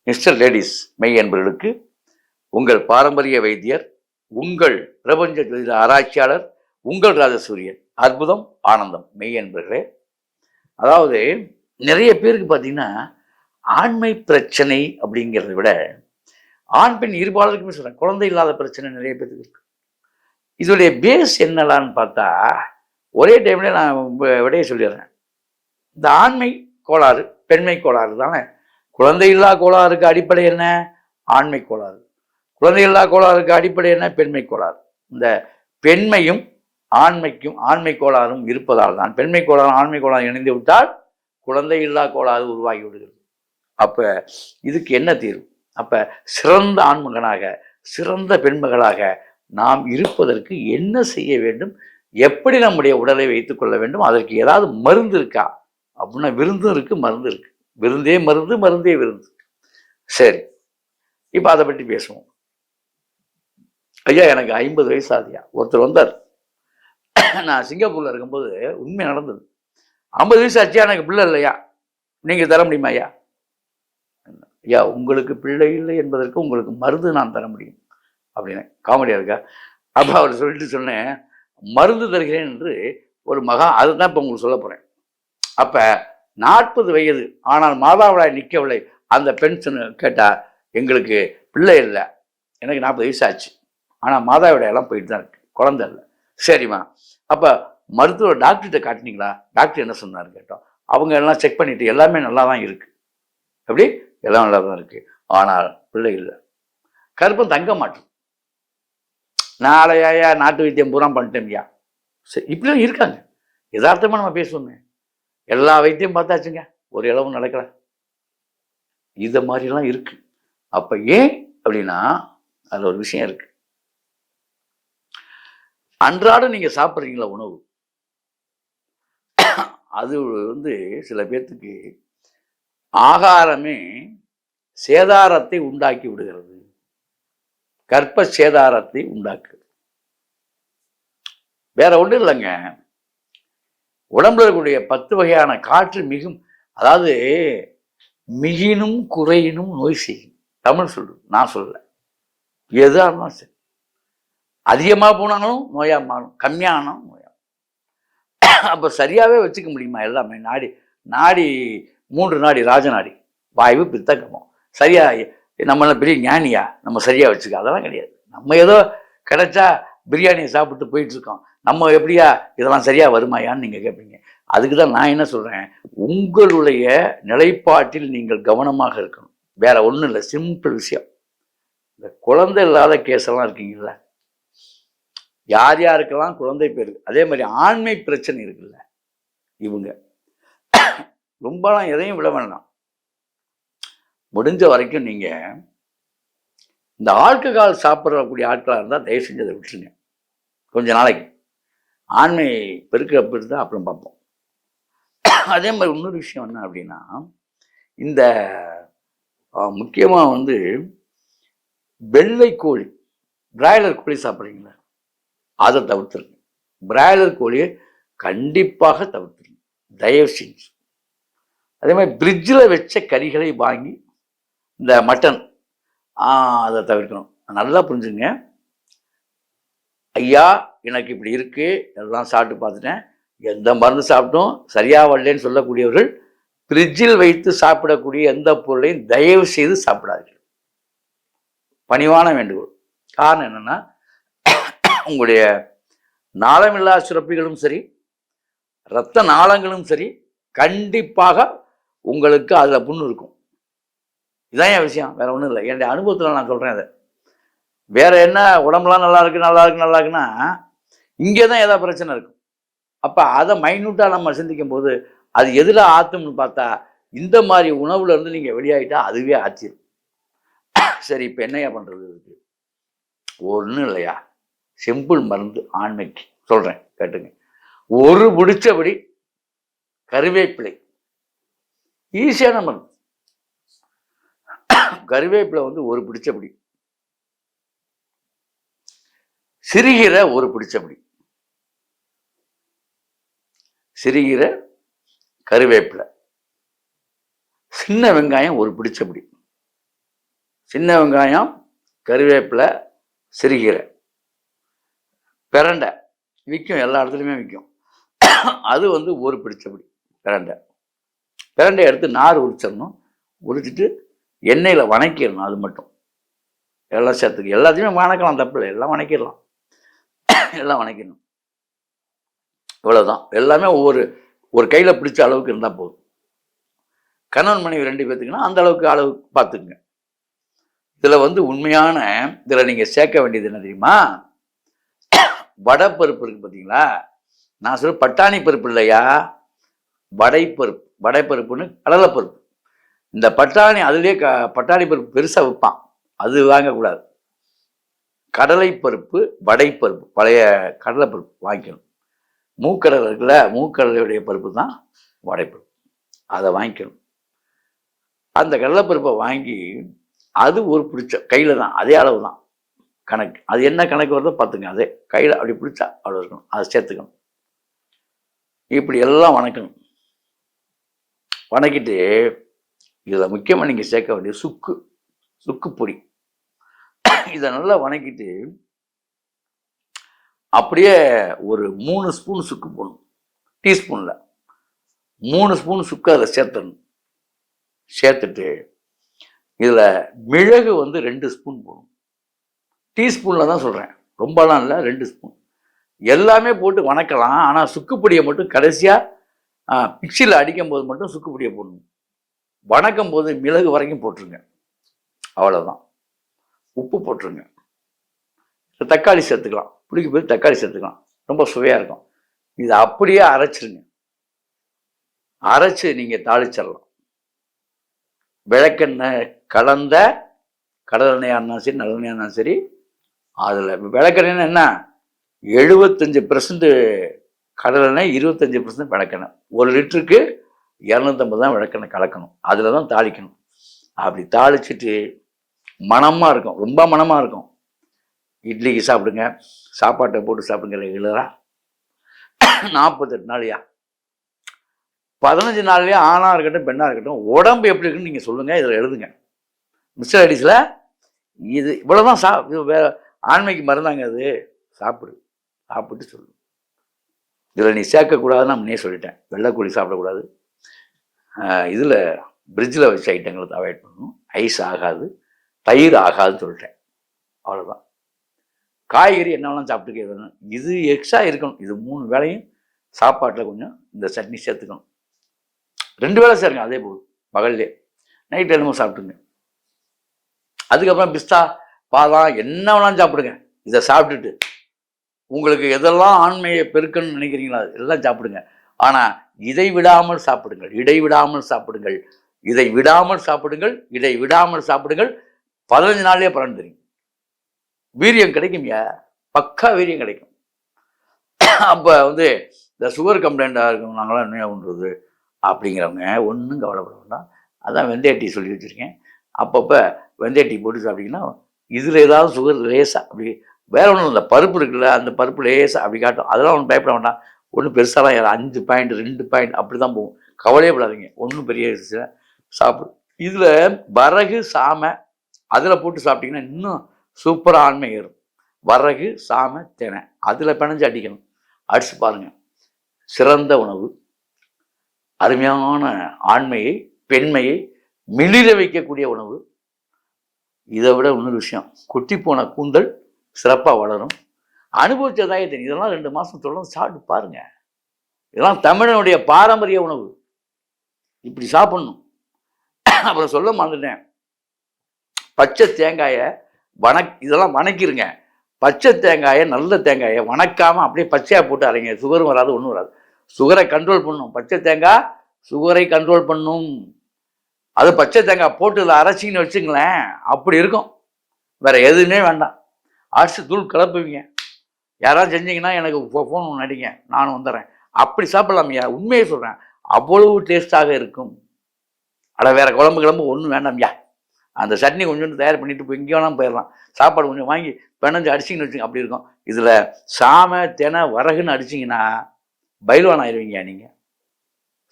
Mister ladies மெய் என்பவர்களுக்கு உங்கள் பாரம்பரிய வைத்தியர், உங்கள் பிரபஞ்ச ஜோதிட ஆராய்ச்சியாளர், உங்கள் ராஜசூரியன். அற்புதம், ஆனந்தம் மெய் என்பவர்களே. அதாவது நிறைய பேருக்கு பார்த்தீங்கன்னா ஆண்மை பிரச்சனை அப்படிங்கிறத விட ஆண் பெண் இருபாலருக்குமே சொல்றேன், குழந்தை இல்லாத பிரச்சனை நிறைய பேருக்கு இருக்கு. இதோடைய பேஸ் என்னலான்னு பார்த்தா ஒரே டைம்ல நான் விடைய சொல்லிடுறேன். இந்த ஆண்மை கோளாறு, பெண்மை கோளாறு தானே. குழந்தை இல்லா கோளாறுக்கு அடிப்படை என்ன? ஆண்மை கோளாறு. குழந்தை இல்லா கோளாறுக்கு அடிப்படை என்ன? பெண்மை கோளாறு. இந்த பெண்மையும் ஆண்மைக்கும் ஆண்மை கோளாறும் இருப்பதால் தான் பெண்மை கோளாறு ஆண்மை கோளாறு இணைந்து விட்டால் குழந்தை இல்லா கோளாறு உருவாகி விடுகிறது. அப்ப இதுக்கு என்ன தீர்வு? அப்ப சிறந்த ஆண்மகனாக சிறந்த பெண்மகளாக நாம் இருப்பதற்கு என்ன செய்ய வேண்டும்? எப்படி நம்முடைய உடலை வைத்துக் கொள்ள வேண்டும்? அதற்கு ஏதாவது மருந்து இருக்கா அப்படின்னா விருந்தும் இருக்கு, மருந்து இருக்கு. விருந்தே மருந்து, மருந்தே விருந்து. சரி, இப்ப அதை பற்றி பேசுவோம். ஐயா, எனக்கு 50 வயசு ஆகுதுயா. ஒருத்தர் வந்தார், நான் சிங்கப்பூர்ல இருக்கும்போது உண்மை நடந்தது. 50 வயசு ஆச்சியா, எனக்கு பிள்ளை இல்லையா, நீங்க தர முடியுமா ஐயா? ஐயா, உங்களுக்கு பிள்ளை இல்லை என்பதற்கு உங்களுக்கு மருந்து நான் தர முடியும் அப்படின்னு. காமெடியா இருக்கா? அப்ப அவர் சொல்லிட்டு சொன்னேன், மருந்து தருகிறேன் என்று ஒரு மகா, அதுதான் இப்ப உங்களுக்கு சொல்ல போறேன். அப்ப 40 வயது ஆனால் மாதாவிடாய் நிற்கவில்லை அந்த பெண் கேட்டா, எங்களுக்கு பிள்ளை இல்லை, எனக்கு 40 வயசு ஆச்சு, ஆனா மாதாவிடாயெல்லாம் போயிட்டு தான் இருக்கு, குழந்தை இல்லை. சரிம்மா, அப்ப மருத்துவர் டாக்டர்கிட்ட காட்டினீங்களா? டாக்டர் என்ன சொன்னாரு கேட்டோம். அவங்க எல்லாம் செக் பண்ணிட்டு எல்லாமே நல்லா தான் இருக்கு. எப்படி? எல்லாம் நல்லா தான் இருக்கு, ஆனால் பிள்ளை இல்லை. கருப்பம் தங்க மாட்டோம். நாளையா நாட்டு வைத்தியம் பூரா பண்ணிட்டேன்யா. சரி, இப்படிலாம் இருக்காங்க. யதார்த்தமா நம்ம பேசுவோமே, எல்லா வைத்தியம் பார்த்தாச்சுங்க, ஒரு இளவும் நடக்கல. இத மாதிரிலாம் இருக்கு. அப்ப ஏன் அப்படின்னா அதுல ஒரு விஷயம் இருக்கு. அன்றாடம் நீங்க சாப்பிட்றீங்களா உணவு, அது சில பேர்த்துக்கு ஆகாரமே சேதாரத்தை உண்டாக்கி விடுகிறது. கர்ப்ப சேதாரத்தை உண்டாக்குது. வேற ஒன்றும் இல்லைங்க. உடம்புல இருக்கக்கூடிய 10 வகையான காற்று மிகும், அதாவது மிகினும் குறையினும் நோய் செய்யும். தமிழ் சொல்றது, நான் சொல்லல. எதா இருந்தாலும் சரி, அதிகமா போனாலும் நோயா மாறும், கம்மியானாலும் நோயா. அப்ப சரியாவே வச்சுக்க முடியுமா? எல்லாமே நாடி நாடி 3 நாடி, ராஜநாடி, வாயு, பித்தக்கமம், சரியா நம்மள பெரிய ஞானியா நம்ம சரியா வச்சுக்க? அதெல்லாம் கிடையாது. நம்ம ஏதோ கிடைச்சா பிரியாணியை சாப்பிட்டு போயிட்டு இருக்கோம். நம்ம எப்படியா இதெல்லாம் சரியா வருமாயான்னு நீங்க கேட்பீங்க. அதுக்கு தான் நான் என்ன சொல்றேன், உங்களுடைய நிலைப்பாட்டில் நீங்கள் கவனமாக இருக்கணும். வேற ஒண்ணும் இல்லை, சிம்பிள் விஷயம். இந்த குழந்தை இல்லாத கேஸ் எல்லாம் இருக்கீங்கல்ல, யார் யாருக்கெல்லாம் குழந்தை பேரு, அதே மாதிரி ஆண்மை பிரச்சனை இருக்குல்ல, இவங்க ரொம்பலாம் எதையும் விட வேண்டாம். முடிஞ்ச வரைக்கும் நீங்க இந்த ஆல்கஹால் சாப்பிடக்கூடிய ஆட்களாக இருந்தால் தயவு செஞ்சு அதை விட்டுருங்க கொஞ்ச நாளைக்கு. ஆண்மை பெருக்கிறப்ப இருந்தால் அப்புறம் பார்ப்போம். அதே மாதிரி இன்னொரு விஷயம் என்ன அப்படின்னா, இந்த முக்கியமாக வெள்ளை கோழி, பிராய்லர் கோழி சாப்பிட்றீங்களா, அதை தவிர்த்துருங்க. பிராய்லர் கோழியை கண்டிப்பாக தவிர்த்துருங்க தயவு செஞ்சு. அதே மாதிரி பிரிட்ஜில் வச்ச கறிகளை வாங்கி, இந்த மட்டன் அதை தவிர்க்கணும். நல்லா புரிஞ்சுங்க ஐயா, எனக்கு இப்படி இருக்கு, எல்லாம் சாப்பிட்டு பார்த்துட்டேன், எந்த மருந்து சாப்பிட்டும் சரியா வரலன்னு சொல்லக்கூடியவர்கள் பிரிட்ஜில் வைத்து சாப்பிடக்கூடிய எந்த பொருளையும் தயவு செய்து சாப்பிடாதீர்கள். பணிவான வேண்டுகோள். காரணம் என்னன்னா, உங்களுடைய நாளமில்லா சுரப்பிகளும் சரி, இரத்த நாளங்களும் சரி, கண்டிப்பாக உங்களுக்கு அதுல புண்ணு இருக்கும். இதான் என் விஷயம், வேற ஒன்றும் இல்லை. என்னுடைய அனுபவத்தில் நான் சொல்றேன். அதை வேற என்ன, உடம்புலாம் நல்லா இருக்கு நல்லா இருக்கு நல்லா இருக்குன்னா இங்கே தான் ஏதாவது பிரச்சனை இருக்கும். அப்ப அதை மைன்யூட்டா நம்ம சிந்திக்கும் போது அது எதுல ஆத்தும்னு பார்த்தா இந்த மாதிரி உணவுல இருந்து நீங்க வெளியாயிட்டா அதுவே ஆச்சிரும். சரி, இப்ப என்னையா பண்றது? இருக்கு ஒன்றும் இல்லையா, சிம்பிள் மருந்து ஆண்மைக்கு சொல்றேன், கேட்டுங்க. ஒரு பிடிச்சபடி கருவேப்பிலை, ஈஸியான மருந்து. கருவேப்பிலை ஒரு பிடிச்சபடி, சிறுகீரை ஒரு பிடிச்சபடி, சிறுகீரை, கருவேப்பிலை, சின்ன வெங்காயம் ஒரு பிடிச்சபடி, சின்ன வெங்காயம், கருவேப்பிலை, சிறுகீரை, பிரண்டை விற்கும், எல்லா இடத்துலையுமே விற்கும். அது வந்து ஒரு பிடிச்சபடி பிரண்டை எடுத்து நார் உரிச்சிடணும். உரிச்சிட்டு எண்ணெயில் வணக்கிடணும். அது மட்டும் எல்லாம் சேர்த்துக்கு எல்லாத்தையுமே வணக்கலாம், தப்பு இல்லை, எல்லாம் வணக்கிடலாம். எல்லாம் வணக்கிடணும். இவ்வளோதான். எல்லாமே ஒரு கையில் பிடிச்ச அளவுக்கு இருந்தால் போதும். கணவன் மனைவி 2 பேர்த்துக்குன்னா அந்த அளவுக்கு அளவு பார்த்துக்குங்க. இதில் வந்து உண்மையான இதில் நீங்கள் சேர்க்க வேண்டியது என்ன தெரியுமா? வடைப்பருப்பு இருக்கு பார்த்தீங்களா? நான் சொல்ல பட்டாணி பருப்பு இல்லையா, வடைப்பருப்பு. வடைப்பருப்புன்னு கடலைப்பருப்பு. இந்த பட்டாணி அதுலேயே பட்டாணி பருப்பு பெருசாக விற்பான், அது வாங்கக்கூடாது. கடலைப்பருப்பு, வடைப்பருப்பு, பழைய கடலைப்பருப்பு வாங்கிக்கணும். மூக்கடலை இருக்குல்ல, மூக்கடலையுடைய பருப்பு தான் வடைப்பருப்பு, அதை வாங்கிக்கணும். அந்த கடலைப்பருப்பை வாங்கி அது ஒரு பிடிச்ச கையில் தான், அதே அளவு தான் கணக்கு. அது என்ன கணக்கு வருதோ பார்த்துங்க, அதே கையில் அப்படி பிடிச்சா அவ்வளோ இருக்கணும், அதை சேர்த்துக்கணும். இப்படி எல்லாம் வணக்கணும். வணக்கிட்டு இதில் முக்கியமாக நீங்கள் சேர்க்க வேண்டிய சுக்கு பொடி. இதை நல்லா வணக்கிட்டு அப்படியே ஒரு 3 ஸ்பூன் சுக்கு போடணும். டீஸ்பூனில் 3 ஸ்பூன் சுக்கு அதில் சேர்த்துடணும். சேர்த்துட்டு இதில் மிளகு வந்து 2 ஸ்பூன் போடணும். டீஸ்பூனில் தான் சொல்கிறேன், ரொம்பலாம் இல்லை, 2 ஸ்பூன். எல்லாமே போட்டு வணக்கலாம். ஆனால் சுக்குப்பொடியை மட்டும் கடைசியாக மிக்சியில் அடிக்கும் போது மட்டும் சுக்குப்பொடியை போடணும். வணக்கும் போது மிளகு வரைக்கும் போட்டுருங்க, அவ்வளோதான். உப்பு போட்டுருங்க. தக்காளி சேர்த்துக்கலாம், புளிக்கு போய் தக்காளி சேர்த்துக்கலாம், ரொம்ப சுவையாக இருக்கும். இதை அப்படியே அரைச்சிருங்க. அரைச்சி நீங்கள் தாளிச்சிடலாம். விளக்கெண்ணெய் கலந்த கடலெண்ணெயாக இருந்தாலும் சரி, நல்லெண்ணெயாக இருந்தாலும் சரி. அதில் விளக்கெண்ணெய் என்ன, 75% கடலெண்ணெய், 25% விளக்கெண்ணெய். 1 லிட்டருக்கு 250 தான் விளக்கெண்ணெய் கலக்கணும். அதில் தான் தாளிக்கணும். அப்படி தாளிச்சிட்டு மணமாக இருக்கும், ரொம்ப மணமாக இருக்கும். இட்லிக்கு சாப்பிடுங்க, சாப்பாட்டை போட்டு சாப்பிடுங்க ரெகுலராக. 48 நாளையா 15 நாள்லையா, ஆணாக இருக்கட்டும் பெண்ணாக இருக்கட்டும், உடம்பு எப்படி இருக்குன்னு நீங்கள் சொல்லுங்கள், இதில் எழுதுங்க. மிஸ்டர் ஐடிஸில் இது இவ்வளோதான். வேறு ஆண்மைக்கு மருந்தாங்க அது. சாப்பிட்டு சொல்லு. இதில் நீ சேர்க்கக்கூடாதுன்னு நான் முன்னே சொல்லிட்டேன். வெள்ளைக்கோழி சாப்பிடக்கூடாது. இதில் ஃப்ரிட்ஜில் வச்ச ஐட்டங்களை அவாய்ட் பண்ணணும். ஐஸ் ஆகாது, தயிர் ஆகாதுன்னு சொல்லிட்டேன். அவ்வளோதான். காய்கறி என்னெல்லாம் சாப்பிட்டுக்க வேணும். இது எக்ஸ்ட்ரா இருக்கணும். இது 3 வேளையும் சாப்பாட்டில் கொஞ்சம் இந்த சட்னி சேர்த்துக்கணும். 2 வேளை சேருங்க, அதே போதும். பகல்லே நைட் என்னமோ சாப்பிட்டுங்க. அதுக்கப்புறம் பிஸ்தா, பாதாம் என்ன வேணாலும் சாப்பிடுங்க. இதை சாப்பிட்டுட்டு உங்களுக்கு எதெல்லாம் ஆண்மையை பெருக்கணும்னு நினைக்கிறீங்களோ எல்லாம் சாப்பிடுங்க. ஆனால் இதை விடாமல் சாப்பிடுங்கள், இடைவிடாமல் சாப்பிடுங்கள். இதை விடாமல் சாப்பிடுங்கள், இதை விடாமல் சாப்பிடுங்கள். 15 நாள்லேயே பலன் தெரியும். வீரியம் கிடைக்கும்யா, பக்கா வீரியம் கிடைக்கும். அப்போ வந்து இந்த சுகர் கம்ப்ளைண்ட்டாக இருக்கும், நாங்களாம் என்ன பண்ணுறது அப்படிங்கிறவங்க ஒன்றும் கவலைப்பட வேண்டாம். அதான் வெந்தய டீ சொல்லி வச்சுருக்கேன். அப்பப்போ வெந்தய டீ போட்டு சாப்பிட்டிங்கன்னா இதில் ஏதாவது சுகர் லேசாக அப்படி, வேற ஒன்றும் இல்லை, பருப்பு இருக்குல்ல, அந்த பருப்பு லேசாக அப்படி காட்டும். அதெல்லாம் ஒன்றும் பயப்பட வேண்டாம். ஒன்றும் பெருசாலாம் 5 பாயிண்ட் 2 பாயிண்ட் அப்படி தான் போகும். கவலையே படாதீங்க, ஒன்றும் பெரிய சாப்பிடு. இதில் வரகு, சாமை அதில் போட்டு சாப்பிட்டிங்கன்னா இன்னும் சூப்பராக ஆண்மை ஏறும். வரகு, சாமை, தினை அதில் பிணைஞ்சு அடிக்கணும். அடிச்சு பாருங்கள், சிறந்த உணவு. அருமையான ஆண்மையை, பெண்மையை மிளிர வைக்கக்கூடிய உணவு. இதை விட இன்னொரு விஷயம், குட்டி போன கூந்தல் சிறப்பாக வளரும். அனுபவிச்சதாயே தெரியும். இதெல்லாம் 2 மாதம் தொடர்ந்து சாப்பிட்டு பாருங்க. இதெல்லாம் தமிழனுடைய பாரம்பரிய உணவு. இப்படி சாப்பிடணும். அப்புறம் சொல்ல மறந்துட்டேன், பச்சை தேங்காயை இதெல்லாம் வணக்கிருங்க. பச்சை தேங்காயை, நல்ல தேங்காயை வணக்காமல் அப்படியே பச்சையாக போட்டு அரைங்க. சுகரும் வராது, ஒன்றும் வராது. சுகரை கண்ட்ரோல் பண்ணும். பச்சை தேங்காய் சுகரை கண்ட்ரோல் பண்ணும். அது பச்சை தேங்காய் போட்டு இதில் அரைச்சிங்கன்னு வச்சுங்களேன், அப்படி இருக்கும். வேற எதுவுமே வேண்டாம். அரிசி தூள் கிளப்புவீங்க. யாராவது செஞ்சீங்கன்னா எனக்கு ஃபோன் நடிங்க, நானும் வந்துடுறேன். அப்படி சாப்பிடலாம்யா, உண்மையை சொல்கிறேன், அவ்வளவு டேஸ்டாக இருக்கும். வேற குழம்பு ஒன்றும் வேண்டாம்யா. அந்த சட்னி கொஞ்சோண்டு தயார் பண்ணிட்டு போய் எங்கே வேணாலும் போயிடலாம். சாப்பாடு கொஞ்சம் வாங்கி பிணைஞ்சு அடிச்சிங்கன்னு வச்சுங்க, அப்படி இருக்கும். இதில் சாமை, தினை, வரகுன்னு அடிச்சிங்கன்னா பைல்வான் ஆயிடுவீங்க நீங்கள்.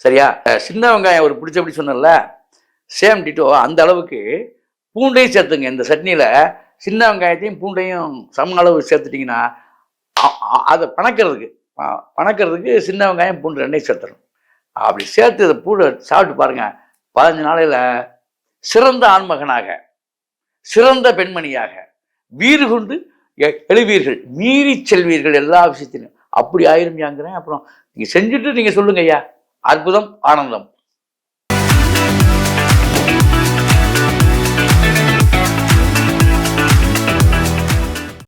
சரியா? சின்ன வெங்காயம் ஒரு பிடிச்சபடி சொன்னல, சேம் டிட்டோ அந்த அளவுக்கு பூண்டையும் சேர்த்துங்க. இந்த சட்னியில் சின்ன வெங்காயத்தையும் பூண்டையும் சம அளவு சேர்த்துட்டிங்கன்னா அதை பணக்கிறதுக்கு சின்ன வெங்காயம் பூண்டு ரெண்டையும் சேர்த்துடணும். அப்படி சேர்த்து இதை பூண்டை சாப்பிட்டு பாருங்கள். 15 நாளையில் சிறந்த ஆண்மகனாக, சிறந்த பெண்மணியாக, வீறு கொண்டு எழுவீர்கள், மீறி செல்வீர்கள் எல்லா விஷயத்திலும். அப்படி ஆயிருமையாங்கிறேன். அப்புறம் நீங்கள் செஞ்சுட்டு நீங்கள் சொல்லுங்க ஐயா. அற்புதம், ஆனந்தம்.